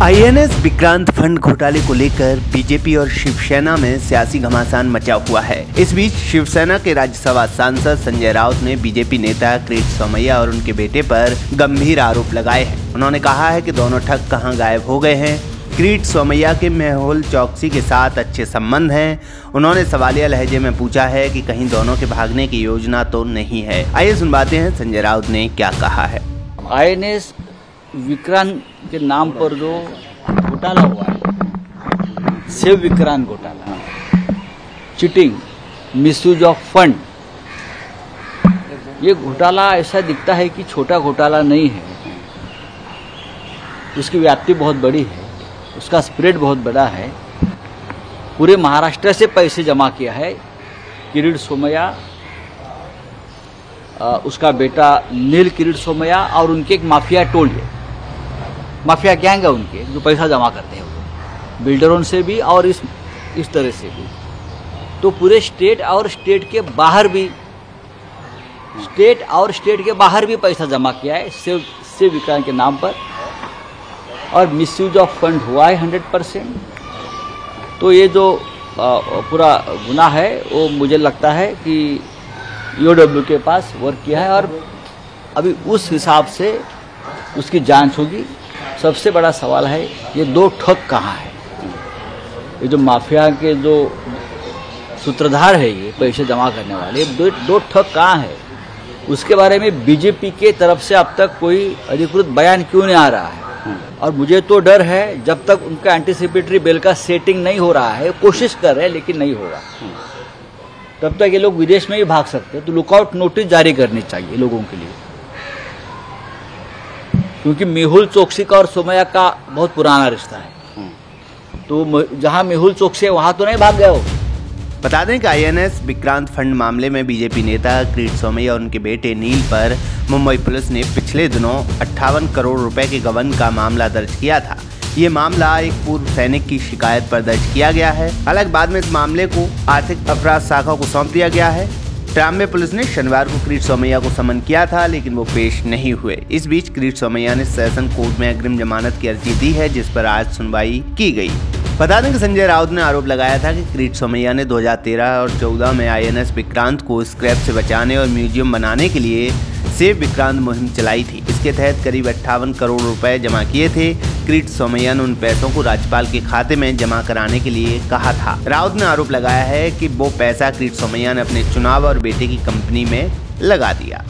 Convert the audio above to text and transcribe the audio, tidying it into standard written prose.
INS Vikrant fund घोटाले को लेकर बीजेपी और शिवसेना में सियासी घमासान मचा हुआ है। इस बीच शिवसेना के राज्यसभा सांसद संजय राउत ने बीजेपी नेता किरीट सोमैया और उनके बेटे पर गंभीर आरोप लगाए हैं। उन्होंने कहा है कि दोनों ठग कहां गायब हो गए हैं। किरीट सोमैया के मेहुल चोकसी के साथ अच्छे संबंध हैं। उन्होंने सवालिया लहजे में पूछा है कि कहीं दोनों के भागने की योजना तो नहीं है। आइए सुनवाते हैं संजय राउत ने क्या कहा है। आईएनएस विक्रांत के नाम पर जो घोटाला हुआ है, शिव विक्रांत घोटाला, चीटिंग, मिसयूज ऑफ फंड, ये घोटाला ऐसा दिखता है कि छोटा घोटाला नहीं है। उसकी व्याप्ति बहुत बड़ी है, उसका स्प्रेड बहुत बड़ा है। पूरे महाराष्ट्र से पैसे जमा किया है किरीट सोमैया, उसका बेटा नील किरीट सोमैया और उनके एक माफिया टोलिए, माफिया गैंग है उनके, जो पैसा जमा करते हैं वो बिल्डरों से भी और इस तरह से भी। तो पूरे स्टेट और स्टेट के बाहर भी पैसा जमा किया है शिव विक्रांत के नाम पर, और मिसयूज ऑफ फंड हुआ है 100%। तो ये जो पूरा गुनाह है वो मुझे लगता है कि ईओडब्ल्यू के पास वर्क किया है और अभी उस हिसाब से उसकी जांच होगी। सबसे बड़ा सवाल है ये दो ठग कहाँ है। ये जो माफिया के जो सूत्रधार है, ये पैसे जमा करने वाले दो ठग कहाँ है, उसके बारे में बीजेपी के तरफ से अब तक कोई अधिकृत बयान क्यों नहीं आ रहा है। और मुझे तो डर है जब तक उनका एंटीसिपेटरी बेल का सेटिंग नहीं हो रहा है, कोशिश कर रहे हैं लेकिन नहीं होगा, तब तक ये लोग विदेश में ही भाग सकते हैं। तो लुकआउट नोटिस जारी करनी चाहिए लोगों के लिए, क्योंकि मेहुल चोकसी का और सोमैया का बहुत पुराना रिश्ता है। तो जहां मेहुल चोकसी है वहां तो नहीं भाग गए हो। बता दें कि आईएनएस विक्रांत फंड मामले में बीजेपी नेता किरीट सोमैया और उनके बेटे नील पर मुंबई पुलिस ने पिछले दिनों 58 करोड़ रुपए के गबन का मामला दर्ज किया था। ये मामला एक पूर्व सैनिक की शिकायत पर दर्ज किया गया है। हालांकि बाद में इस मामले को आर्थिक अपराध शाखा को सौंप दिया गया है। ट्राम्बे पुलिस ने शनिवार को किरीट सोमैया को समन किया था, लेकिन वो पेश नहीं हुए। इस बीच किरीट सोमैया ने सेशन कोर्ट में अग्रिम जमानत की अर्जी दी है, जिस पर आज सुनवाई की गई। बता दें कि संजय राउत ने आरोप लगाया था कि किरीट सोमैया ने 2013 और 14 में आईएनएस विक्रांत को स्क्रैप से बचाने और म्यूजियम बनाने के लिए सेव विक्रांत मुहिम चलाई थी। इसके तहत करीब 58 करोड़ रुपए जमा किए थे। किरीट सोमैया ने उन पैसों को राज्यपाल के खाते में जमा कराने के लिए कहा था। राउत ने आरोप लगाया है कि वो पैसा किरीट सोमैया ने अपने चुनाव और बेटे की कंपनी में लगा दिया।